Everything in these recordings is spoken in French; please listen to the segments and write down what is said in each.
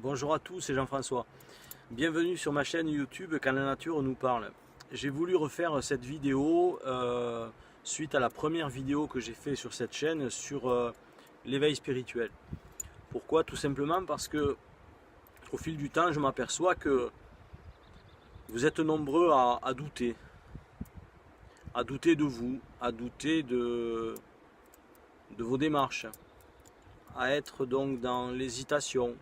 Bonjour à tous, c'est Jean-François. Bienvenue sur ma chaîne YouTube Quand la nature nous parle. J'ai voulu refaire cette vidéo suite à la première vidéo que j'ai fait sur cette chaîne sur l'éveil spirituel. Pourquoi? Tout simplement parce que au fil du temps, je m'aperçois que vous êtes nombreux à douter de vous, à douter de vos démarches, à être donc dans l'hésitation,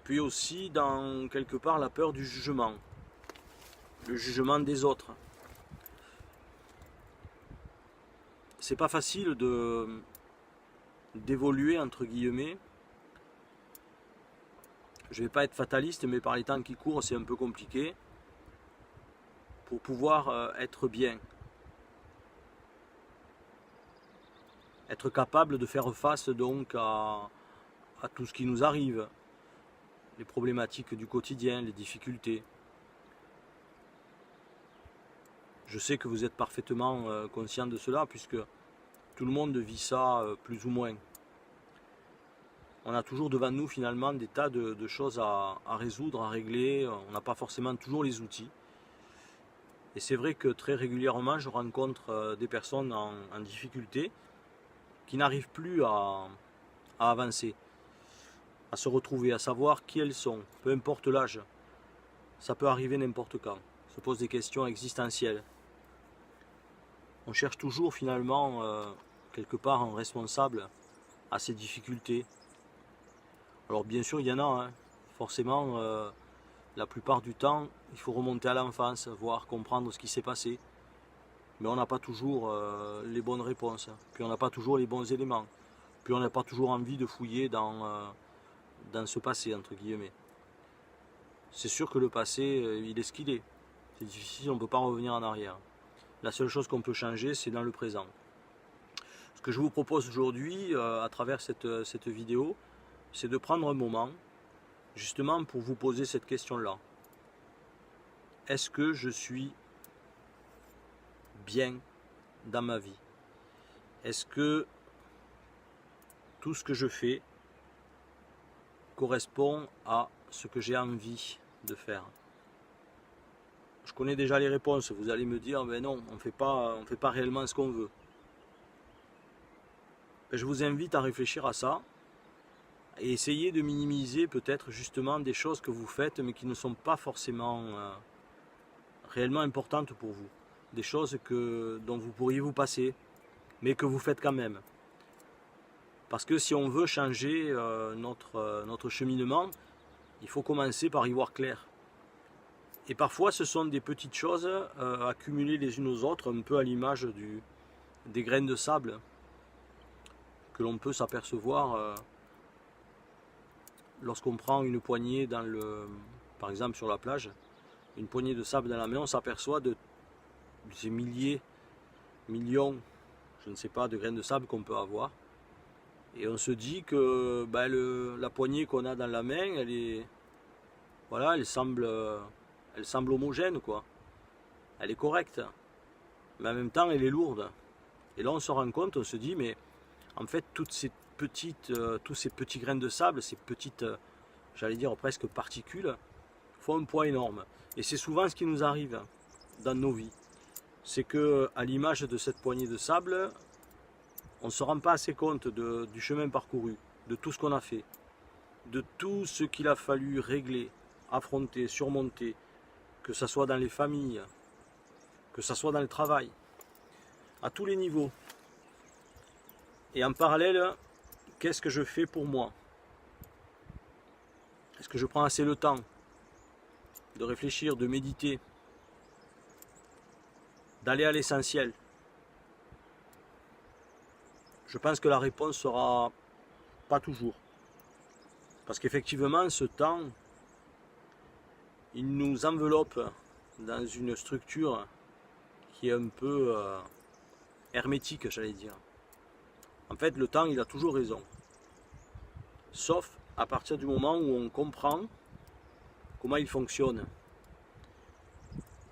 puis aussi dans quelque part la peur du jugement, le jugement des autres. C'est pas facile d'évoluer entre guillemets. Je vais pas être fataliste, mais par les temps qui courent, c'est un peu compliqué pour pouvoir être bien, être capable de faire face donc à tout ce qui nous arrive, les problématiques du quotidien, les difficultés. Je sais que vous êtes parfaitement conscient de cela, puisque tout le monde vit ça plus ou moins. On a toujours devant nous finalement des tas de choses à résoudre, à régler. On n'a pas forcément toujours les outils. Et c'est vrai que très régulièrement, je rencontre des personnes en difficulté qui n'arrivent plus à avancer, à se retrouver, à savoir qui elles sont, peu importe l'âge. Ça peut arriver n'importe quand. On se pose des questions existentielles. On cherche toujours finalement quelque part un responsable à ces difficultés. Alors bien sûr il y en a, hein. Forcément la plupart du temps il faut remonter à l'enfance, voir, comprendre ce qui s'est passé. Mais on n'a pas toujours les bonnes réponses, puis on n'a pas toujours les bons éléments, puis on n'a pas toujours envie de fouiller dans ce passé entre guillemets. C'est sûr que le passé il est ce qu'il est, c'est difficile, on ne peut pas revenir en arrière. La seule chose qu'on peut changer, c'est dans le présent. Ce que je vous propose aujourd'hui, à travers cette vidéo, c'est de prendre un moment, justement pour vous poser cette question-là. Est-ce que je suis bien dans ma vie? Est-ce que tout ce que je fais correspond à ce que j'ai envie de faire? Je connais déjà les réponses, vous allez me dire, ben non, on ne fait pas réellement ce qu'on veut. Ben, je vous invite à réfléchir à ça et essayer de minimiser peut-être justement des choses que vous faites mais qui ne sont pas forcément réellement importantes pour vous. Des choses dont vous pourriez vous passer, mais que vous faites quand même. Parce que si on veut changer notre cheminement, il faut commencer par y voir clair. Et parfois ce sont des petites choses accumulées les unes aux autres, un peu à l'image des graines de sable que l'on peut s'apercevoir lorsqu'on prend une poignée par exemple sur la plage, une poignée de sable dans la main, on s'aperçoit de ces milliers, millions, je ne sais pas, de graines de sable qu'on peut avoir. Et on se dit que la poignée qu'on a dans la main, elle semble homogène, quoi. Elle est correcte, mais en même temps elle est lourde. Et là on se rend compte, on se dit, mais en fait tous ces petits grains de sable, ces petites, j'allais dire presque particules, font un poids énorme. Et c'est souvent ce qui nous arrive dans nos vies. C'est que à l'image de cette poignée de sable, on ne se rend pas assez compte du chemin parcouru, de tout ce qu'on a fait, de tout ce qu'il a fallu régler, affronter, surmonter, que ce soit dans les familles, que ce soit dans le travail, à tous les niveaux. Et en parallèle, qu'est-ce que je fais pour moi? Est-ce que je prends assez le temps de réfléchir, de méditer, d'aller à l'essentiel? Je pense que la réponse sera pas toujours. Parce qu'effectivement, ce temps, il nous enveloppe dans une structure qui est un peu hermétique, j'allais dire. En fait, le temps, il a toujours raison. Sauf à partir du moment où on comprend comment il fonctionne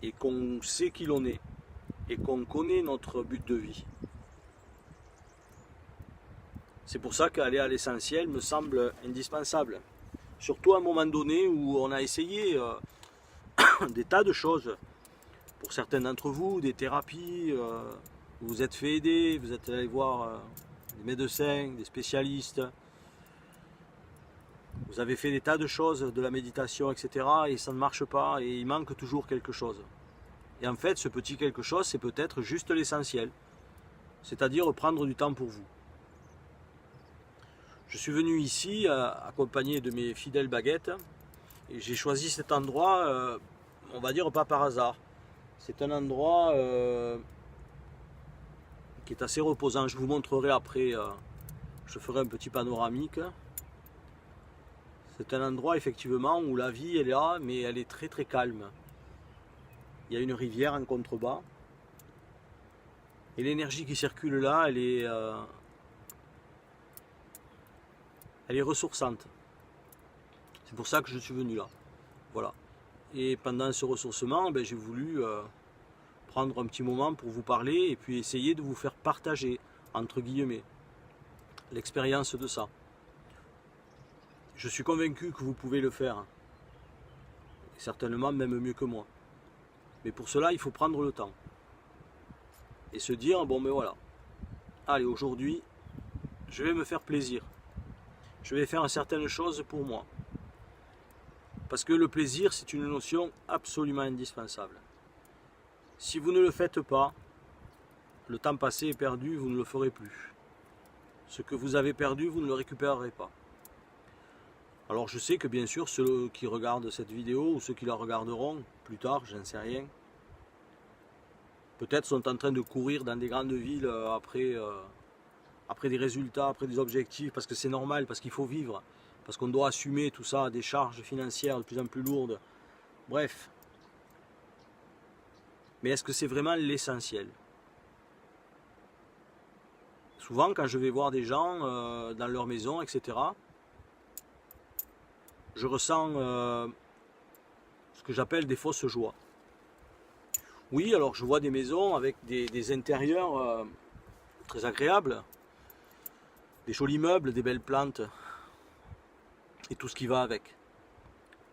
et qu'on sait qui l'on est et qu'on connaît notre but de vie. C'est pour ça qu'aller à l'essentiel me semble indispensable. Surtout à un moment donné où on a essayé des tas de choses. Pour certains d'entre vous, des thérapies, vous vous êtes fait aider, vous êtes allé voir des médecins, des spécialistes. Vous avez fait des tas de choses, de la méditation, etc. Et ça ne marche pas et il manque toujours quelque chose. Et en fait, ce petit quelque chose, c'est peut-être juste l'essentiel. C'est-à-dire prendre du temps pour vous. Je suis venu ici accompagné de mes fidèles baguettes et j'ai choisi cet endroit, on va dire pas par hasard. C'est un endroit qui est assez reposant. Je vous montrerai après, je ferai un petit panoramique. C'est un endroit effectivement où la vie elle est là, mais elle est très très calme. Il y a une rivière en contrebas. Et l'énergie qui circule là, elle est ressourçante. C'est pour ça que je suis venu là. Voilà. Et pendant ce ressourcement, j'ai voulu prendre un petit moment pour vous parler et puis essayer de vous faire partager, entre guillemets, l'expérience de ça. Je suis convaincu que vous pouvez le faire. Et certainement même mieux que moi. Mais pour cela, il faut prendre le temps. Et se dire, bon ben voilà, allez, aujourd'hui, je vais me faire plaisir. Je vais faire certaines choses pour moi. Parce que le plaisir, c'est une notion absolument indispensable. Si vous ne le faites pas, le temps passé est perdu, vous ne le ferez plus. Ce que vous avez perdu, vous ne le récupérerez pas. Alors je sais que bien sûr, ceux qui regardent cette vidéo, ou ceux qui la regarderont plus tard, j'en sais rien, peut-être sont en train de courir dans des grandes villes après des résultats, après des objectifs, parce que c'est normal, parce qu'il faut vivre, parce qu'on doit assumer tout ça, des charges financières de plus en plus lourdes. Bref. Mais est-ce que c'est vraiment l'essentiel? Souvent, quand je vais voir des gens dans leur maison, etc., je ressens ce que j'appelle des fausses joies. Oui, alors je vois des maisons avec des intérieurs très agréables, des jolis meubles, des belles plantes et tout ce qui va avec.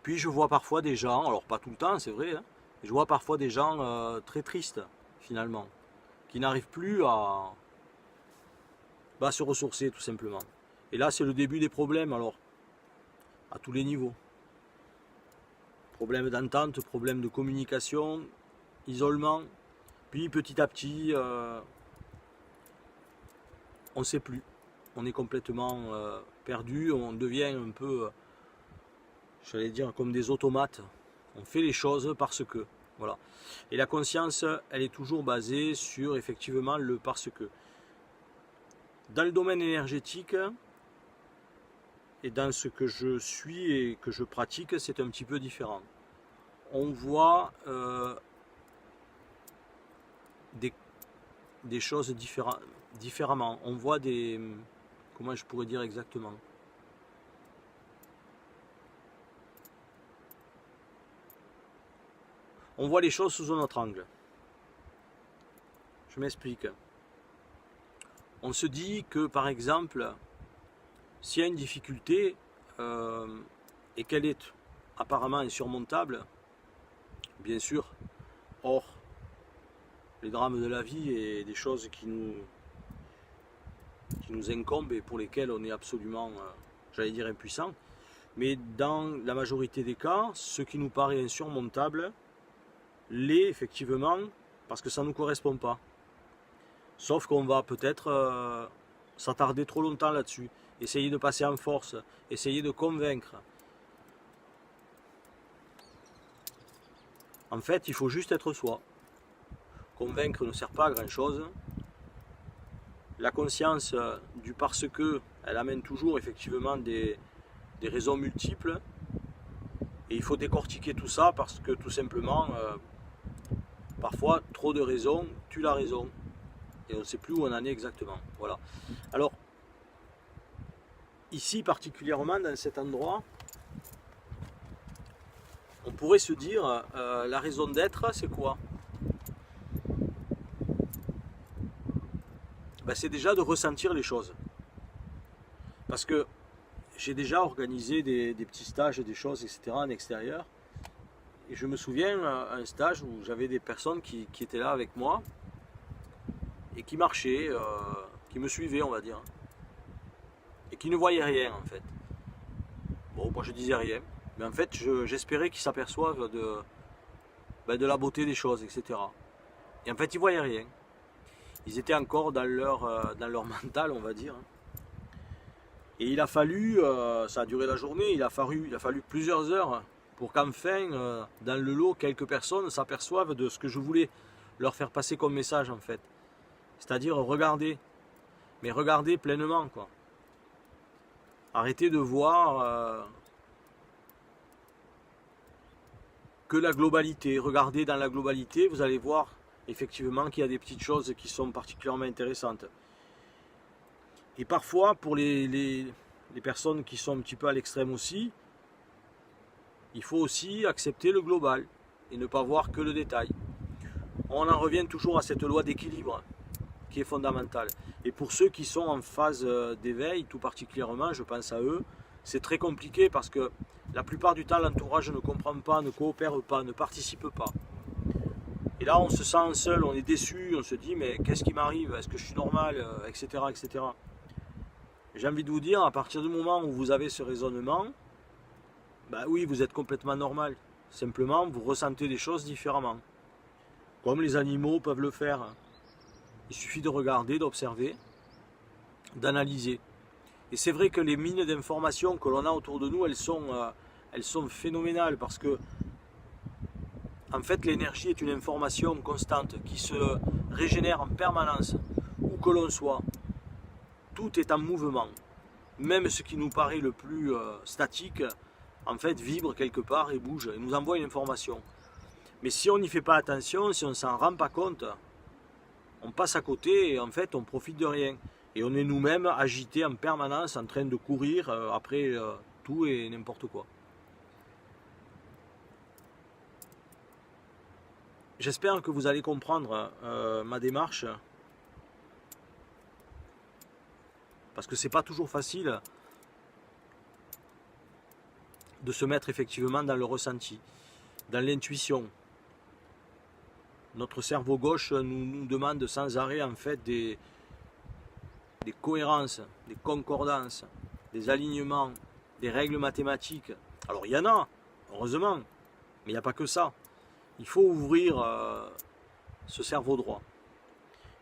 Puis je vois parfois des gens, alors pas tout le temps c'est vrai, hein, je vois parfois des gens très tristes finalement, qui n'arrivent plus à se ressourcer tout simplement. Et là c'est le début des problèmes alors, à tous les niveaux. Problèmes d'entente, problèmes de communication, isolement, puis petit à petit, on ne sait plus. On est complètement perdu, on devient un peu, j'allais dire, comme des automates. On fait les choses parce que, voilà. Et la conscience, elle est toujours basée sur effectivement le parce que. Dans le domaine énergétique, et dans ce que je suis et que je pratique, c'est un petit peu différent. On voit des choses différemment. On voit des... Comment je pourrais dire exactement? On voit les choses sous un autre angle. Je m'explique. On se dit que, par exemple, s'il y a une difficulté et qu'elle est apparemment insurmontable, bien sûr, hors les drames de la vie et des choses qui nous incombent et pour lesquelles on est absolument, j'allais dire, impuissant. Mais dans la majorité des cas, ce qui nous paraît insurmontable l'est effectivement parce que ça ne nous correspond pas. Sauf qu'on va peut-être s'attarder trop longtemps là-dessus, essayer de passer en force, essayer de convaincre. En fait, il faut juste être soi. Convaincre ne sert pas à grand-chose. La conscience du parce que, elle amène toujours effectivement des raisons multiples. Et il faut décortiquer tout ça parce que tout simplement, parfois, trop de raisons tue la raison. Et on ne sait plus où on en est exactement. Voilà. Alors, ici particulièrement, dans cet endroit, on pourrait se dire, la raison d'être, c'est quoi? C'est déjà de ressentir les choses. Parce que j'ai déjà organisé des petits stages, des choses, etc. en extérieur. Et je me souviens un stage où j'avais des personnes qui étaient là avec moi et qui marchaient, qui me suivaient, on va dire, et qui ne voyaient rien en fait. Bon, moi je disais rien, mais en fait j'espérais qu'ils s'aperçoivent de la beauté des choses, etc. Et en fait ils voyaient rien. Ils étaient encore dans leur mental, on va dire. Et il a fallu, ça a duré la journée, il a fallu plusieurs heures pour qu'enfin, dans le lot, quelques personnes s'aperçoivent de ce que je voulais leur faire passer comme message en fait. C'est-à-dire regarder, mais regarder pleinement quoi. Arrêtez de voir que la globalité. Regardez dans la globalité, vous allez voir effectivement qu'il y a des petites choses qui sont particulièrement intéressantes. Et parfois, pour les personnes qui sont un petit peu à l'extrême aussi, il faut aussi accepter le global et ne pas voir que le détail. On en revient toujours à cette loi d'équilibre qui est fondamentale. Et pour ceux qui sont en phase d'éveil, tout particulièrement, je pense à eux, c'est très compliqué parce que la plupart du temps, l'entourage ne comprend pas, ne coopère pas, ne participe pas. Et là, on se sent seul, on est déçu, on se dit mais qu'est-ce qui m'arrive? Est-ce que je suis normal? Etc. etc. J'ai envie de vous dire, à partir du moment où vous avez ce raisonnement, bah oui, vous êtes complètement normal. Simplement, vous ressentez les choses différemment. Comme les animaux peuvent le faire. Il suffit de regarder, d'observer, d'analyser. Et c'est vrai que les mines d'informations que l'on a autour de nous, elles sont phénoménales parce que, en fait, l'énergie est une information constante qui se régénère en permanence, où que l'on soit. Tout est en mouvement. Même ce qui nous paraît le plus statique, en fait, vibre quelque part et bouge et nous envoie une information. Mais si on n'y fait pas attention, si on ne s'en rend pas compte, on passe à côté et en fait on profite de rien. Et on est nous-mêmes agités en permanence en train de courir après tout et n'importe quoi. J'espère que vous allez comprendre ma démarche. Parce que c'est pas toujours facile de se mettre effectivement dans le ressenti, dans l'intuition. Notre cerveau gauche nous demande sans arrêt en fait des cohérences, des concordances, des alignements, des règles mathématiques. Alors il y en a, heureusement, mais il n'y a pas que ça. Il faut ouvrir ce cerveau droit.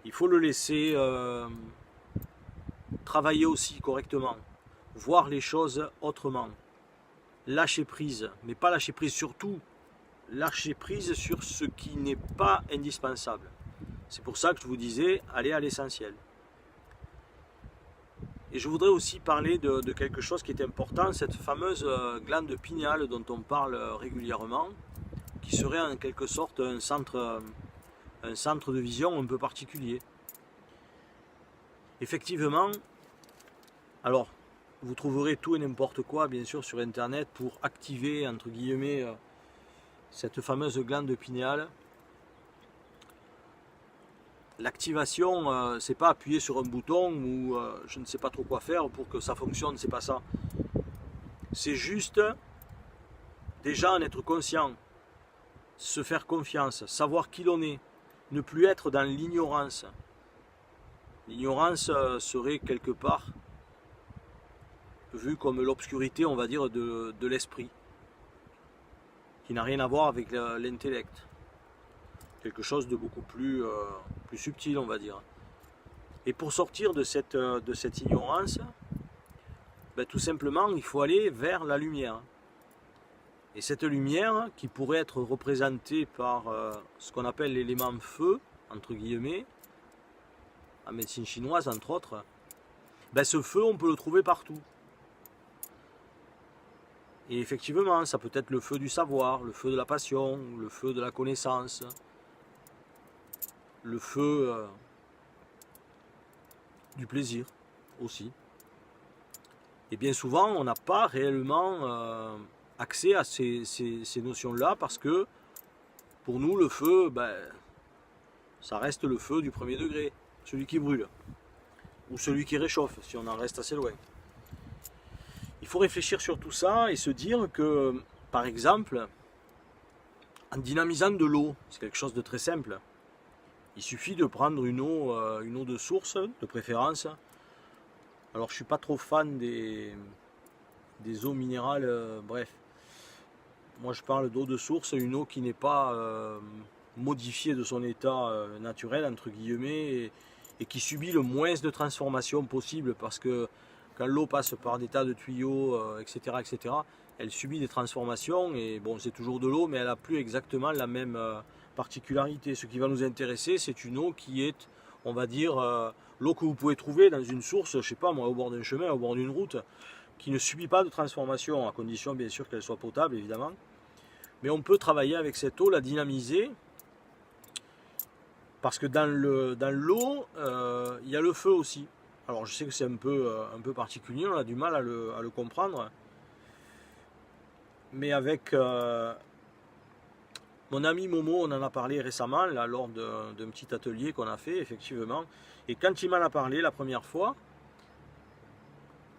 Il faut le laisser travailler aussi correctement, voir les choses autrement. Lâcher prise, mais pas lâcher prise sur tout. Lâcher prise sur ce qui n'est pas indispensable. C'est pour ça que je vous disais, allez à l'essentiel. Et je voudrais aussi parler de quelque chose qui est important, cette fameuse glande pinéale dont on parle régulièrement, qui serait en quelque sorte un centre de vision un peu particulier. Effectivement, alors, vous trouverez tout et n'importe quoi, bien sûr, sur Internet pour activer, entre guillemets, cette fameuse glande pinéale. L'activation, c'est pas appuyer sur un bouton ou je ne sais pas trop quoi faire pour que ça fonctionne, c'est pas ça. C'est juste déjà en être conscient, se faire confiance, savoir qui l'on est, ne plus être dans l'ignorance. L'ignorance serait quelque part vue comme l'obscurité, on va dire, de l'esprit, qui n'a rien à voir avec l'intellect. Quelque chose de beaucoup plus subtil, on va dire. Et pour sortir de cette ignorance, ben, tout simplement, il faut aller vers la lumière. Et cette lumière, qui pourrait être représentée par ce qu'on appelle l'élément feu, entre guillemets, en médecine chinoise, entre autres, ben, ce feu, on peut le trouver partout. Et effectivement, ça peut être le feu du savoir, le feu de la passion, le feu de la connaissance, le feu du plaisir aussi. Et bien souvent, on n'a pas réellement accès à ces notions-là parce que pour nous, le feu, ben, ça reste le feu du premier degré, celui qui brûle, ou celui qui réchauffe, si on en reste assez loin. Il faut réfléchir sur tout ça et se dire que, par exemple, en dynamisant de l'eau, c'est quelque chose de très simple. Il suffit de prendre une eau de source, de préférence. Alors je suis pas trop fan des eaux minérales, bref. Moi je parle d'eau de source, une eau qui n'est pas modifiée de son état naturel, entre guillemets, et qui subit le moins de transformation possible, parce que quand l'eau passe par des tas de tuyaux, etc., etc., elle subit des transformations, et bon, c'est toujours de l'eau, mais elle n'a plus exactement la même particularité. Ce qui va nous intéresser, c'est une eau qui est, on va dire, l'eau que vous pouvez trouver dans une source, je sais pas moi, au bord d'un chemin, au bord d'une route, qui ne subit pas de transformation, à condition bien sûr qu'elle soit potable, évidemment. Mais on peut travailler avec cette eau, la dynamiser, parce que dans l'eau, il y a le feu aussi. Alors je sais que c'est un peu particulier, on a du mal à le comprendre. Mais avec mon ami Momo, on en a parlé récemment, là, lors d'un petit atelier qu'on a fait, effectivement. Et quand il m'en a parlé la première fois,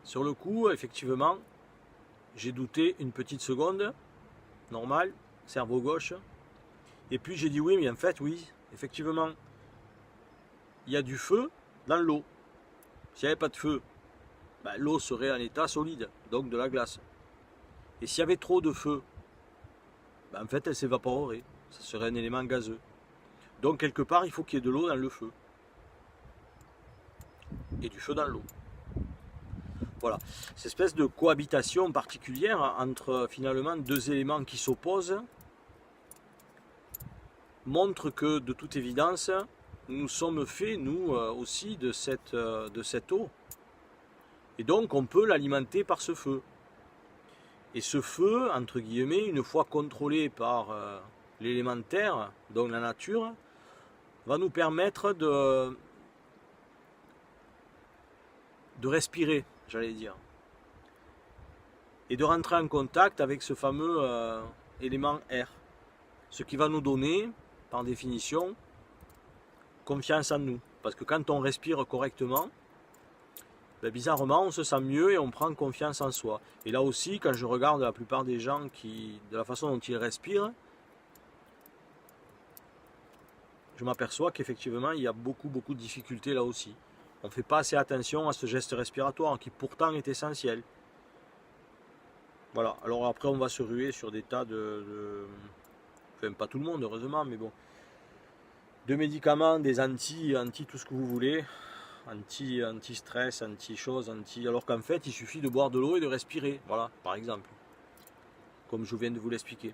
sur le coup, effectivement, j'ai douté une petite seconde, normal, cerveau gauche. Et puis j'ai dit oui, mais en fait, oui, effectivement, il y a du feu dans l'eau. S'il n'y avait pas de feu, ben, l'eau serait en état solide, donc de la glace. Et s'il y avait trop de feu, ben, en fait, elle s'évaporerait. Ça serait un élément gazeux. Donc, quelque part, il faut qu'il y ait de l'eau dans le feu. Et du feu dans l'eau. Voilà. Cette espèce de cohabitation particulière entre, finalement, deux éléments qui s'opposent montre que, de toute évidence, nous sommes faits, nous aussi, de cette eau. Et donc, on peut l'alimenter par ce feu. Et ce feu, entre guillemets, une fois contrôlé par l'élémentaire, donc la nature, va nous permettre de respirer, j'allais dire. Et de rentrer en contact avec ce fameux élément air. Ce qui va nous donner, par définition, confiance en nous. Parce que quand on respire correctement, ben bizarrement, on se sent mieux et on prend confiance en soi. Et là aussi, quand je regarde la plupart des gens de la façon dont ils respirent, je m'aperçois qu'effectivement, il y a beaucoup de difficultés là aussi. On ne fait pas assez attention à ce geste respiratoire qui pourtant est essentiel. Voilà, alors après on va se ruer sur des tas enfin pas tout le monde heureusement, mais bon, de médicaments, des anti tout ce que vous voulez, anti-stress, anti-chose, alors qu'en fait il suffit de boire de l'eau et de respirer, voilà, par exemple, comme je viens de vous l'expliquer.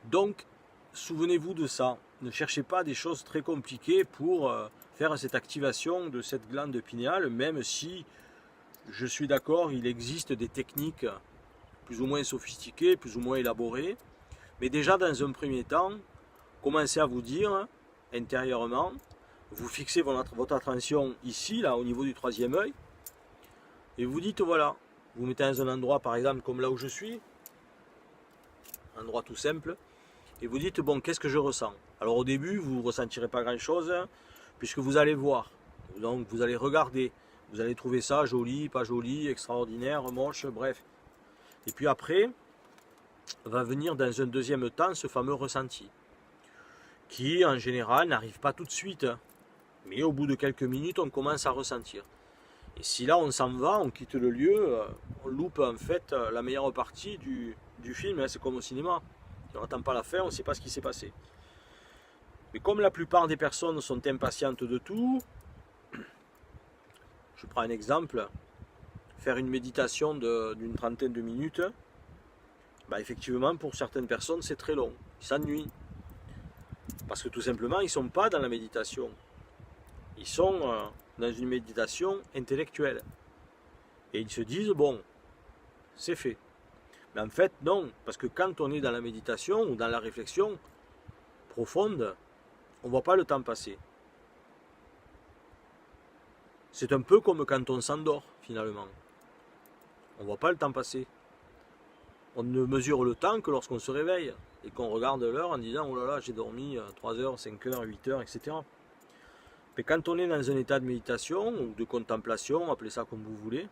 Donc, souvenez-vous de ça, ne cherchez pas des choses très compliquées pour faire cette activation de cette glande pinéale, même si, je suis d'accord, il existe des techniques plus ou moins sophistiquées, plus ou moins élaborées, mais déjà dans un premier temps, commencez à vous dire, intérieurement, vous fixez votre attention ici, là, au niveau du troisième œil, et vous dites, voilà, vous mettez dans un endroit, par exemple, comme là où je suis, un endroit tout simple, et vous dites, bon, qu'est-ce que je ressens? Alors au début, vous ne ressentirez pas grand-chose, puisque vous allez voir, donc vous allez regarder, vous allez trouver ça joli, pas joli, extraordinaire, moche, bref. Et puis après, va venir dans un deuxième temps ce fameux ressenti, qui en général n'arrive pas tout de suite, mais au bout de quelques minutes, on commence à ressentir. Et si là on s'en va, on quitte le lieu, on loupe en fait la meilleure partie du film, c'est comme au cinéma. Si on n'attend pas la fin, on ne sait pas ce qui s'est passé. Mais comme la plupart des personnes sont impatientes de tout, je prends un exemple, faire une méditation d'une trentaine de minutes, bah effectivement pour certaines personnes c'est très long, ils s'ennuient. Parce que tout simplement ils ne sont pas dans la méditation. Ils sont dans une méditation intellectuelle. Et ils se disent, bon, c'est fait. Mais en fait, non. Parce que quand on est dans la méditation ou dans la réflexion profonde, on ne voit pas le temps passer. C'est un peu comme quand on s'endort, finalement. On ne voit pas le temps passer. On ne mesure le temps que lorsqu'on se réveille et qu'on regarde l'heure en disant, oh là là, j'ai dormi 3 heures, 5 heures, 8 heures, etc. Mais quand on est dans un état de méditation ou de contemplation, appelez ça comme vous voulez,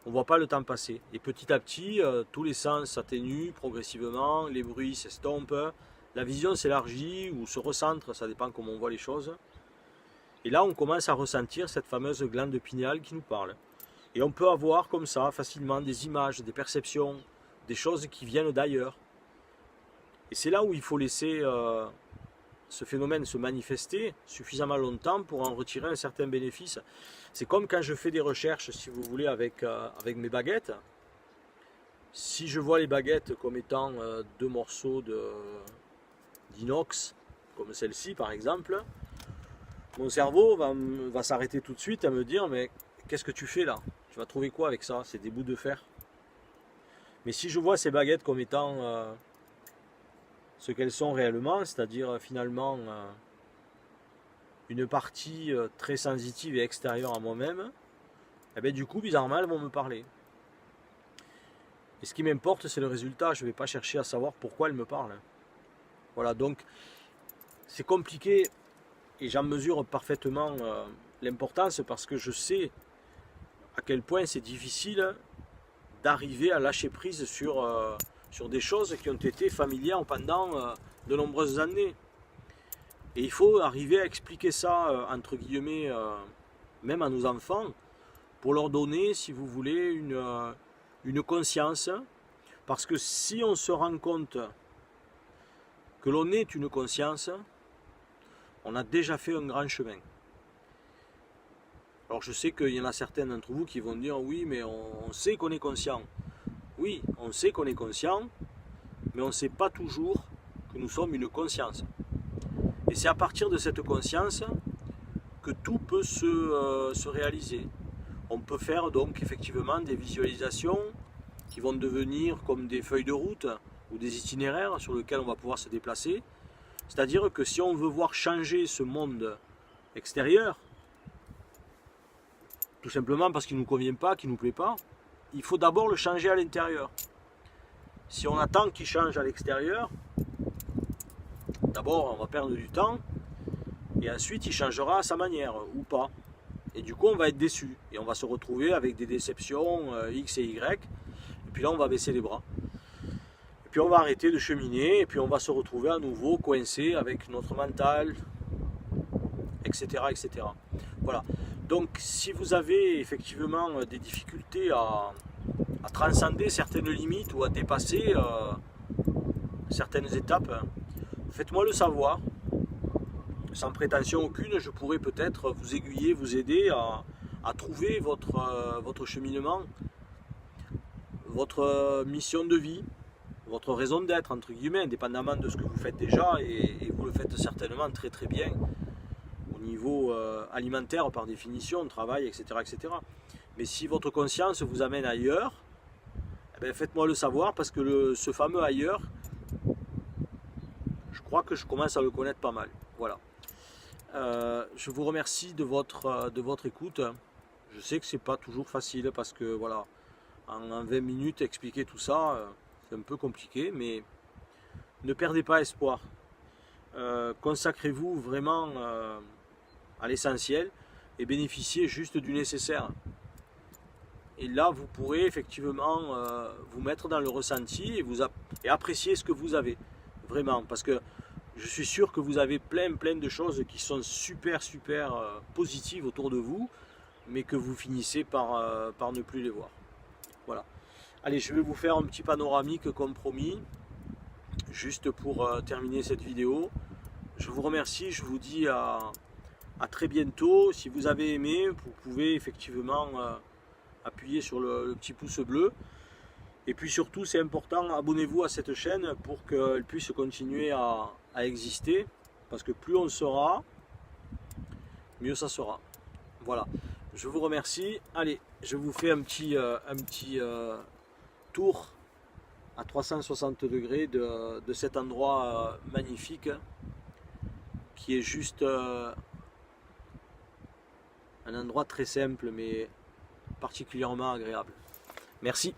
on ne voit pas le temps passer. Et petit à petit, tous les sens s'atténuent progressivement, les bruits s'estompent, la vision s'élargit ou se recentre, ça dépend comment on voit les choses. Et là, on commence à ressentir cette fameuse glande pinéale qui nous parle. Et on peut avoir comme ça facilement des images, des perceptions, des choses qui viennent d'ailleurs. Et c'est là où il faut laisser ce phénomène se manifester suffisamment longtemps pour en retirer un certain bénéfice. C'est comme quand je fais des recherches, si vous voulez, avec mes baguettes. Si je vois les baguettes comme étant deux morceaux d'inox, comme celle-ci par exemple, mon cerveau va s'arrêter tout de suite à me dire, mais qu'est-ce que tu fais là? Tu vas trouver quoi avec ça? C'est des bouts de fer. Mais si je vois ces baguettes comme étant ce qu'elles sont réellement, c'est-à-dire finalement une partie très sensitive et extérieure à moi-même, et bien du coup, bizarrement, elles vont me parler. Et ce qui m'importe, c'est le résultat. Je ne vais pas chercher à savoir pourquoi elles me parlent. Voilà, donc c'est compliqué et j'en mesure parfaitement l'importance parce que je sais à quel point c'est difficile d'arriver à lâcher prise sur des choses qui ont été familières pendant de nombreuses années. Et il faut arriver à expliquer ça, entre guillemets, même à nos enfants, pour leur donner, si vous voulez, une conscience. Parce que si on se rend compte que l'on est une conscience, on a déjà fait un grand chemin. Alors je sais qu'il y en a certains d'entre vous qui vont dire, oui, mais on sait qu'on est conscient. Oui, on sait qu'on est conscient, mais on ne sait pas toujours que nous sommes une conscience. Et c'est à partir de cette conscience que tout peut se réaliser. On peut faire donc effectivement des visualisations qui vont devenir comme des feuilles de route ou des itinéraires sur lesquels on va pouvoir se déplacer. C'est-à-dire que si on veut voir changer ce monde extérieur, tout simplement parce qu'il ne nous convient pas, qu'il ne nous plaît pas, il faut d'abord le changer à l'intérieur. Si on attend qu'il change à l'extérieur, d'abord on va perdre du temps et ensuite il changera à sa manière ou pas. Et du coup on va être déçu et on va se retrouver avec des déceptions X et Y et puis là on va baisser les bras. Et puis on va arrêter de cheminer et puis on va se retrouver à nouveau coincé avec notre mental, etc. etc. Voilà. Donc si vous avez effectivement des difficultés à transcender certaines limites ou à dépasser certaines étapes, faites-moi le savoir. Sans prétention aucune, je pourrais peut-être vous aiguiller, vous aider à trouver votre cheminement, votre mission de vie, votre raison d'être, entre guillemets, indépendamment de ce que vous faites déjà, et vous le faites certainement très très bien au niveau alimentaire par définition, travail, etc., etc. Mais si votre conscience vous amène ailleurs, eh bien, faites-moi le savoir parce que ce fameux ailleurs, je crois que je commence à le connaître pas mal. Voilà. Je vous remercie de votre écoute. Je sais que c'est pas toujours facile parce que voilà, en 20 minutes expliquer tout ça, c'est un peu compliqué, mais ne perdez pas espoir. Consacrez-vous vraiment à l'essentiel et bénéficiez juste du nécessaire. Et là, vous pourrez effectivement vous mettre dans le ressenti et apprécier ce que vous avez, vraiment. Parce que je suis sûr que vous avez plein de choses qui sont super positives autour de vous, mais que vous finissez par ne plus les voir. Voilà. Allez, je vais vous faire un petit panoramique comme promis, juste pour terminer cette vidéo. Je vous remercie, je vous dis à très bientôt. Si vous avez aimé, vous pouvez effectivement appuyer sur le petit pouce bleu. Et puis surtout, c'est important, abonnez-vous à cette chaîne pour qu'elle puisse continuer à exister. Parce que plus on sera, mieux ça sera. Voilà. Je vous remercie. Allez, je vous fais un petit tour à 360 degrés de cet endroit magnifique qui est juste un endroit très simple mais particulièrement agréable. Merci.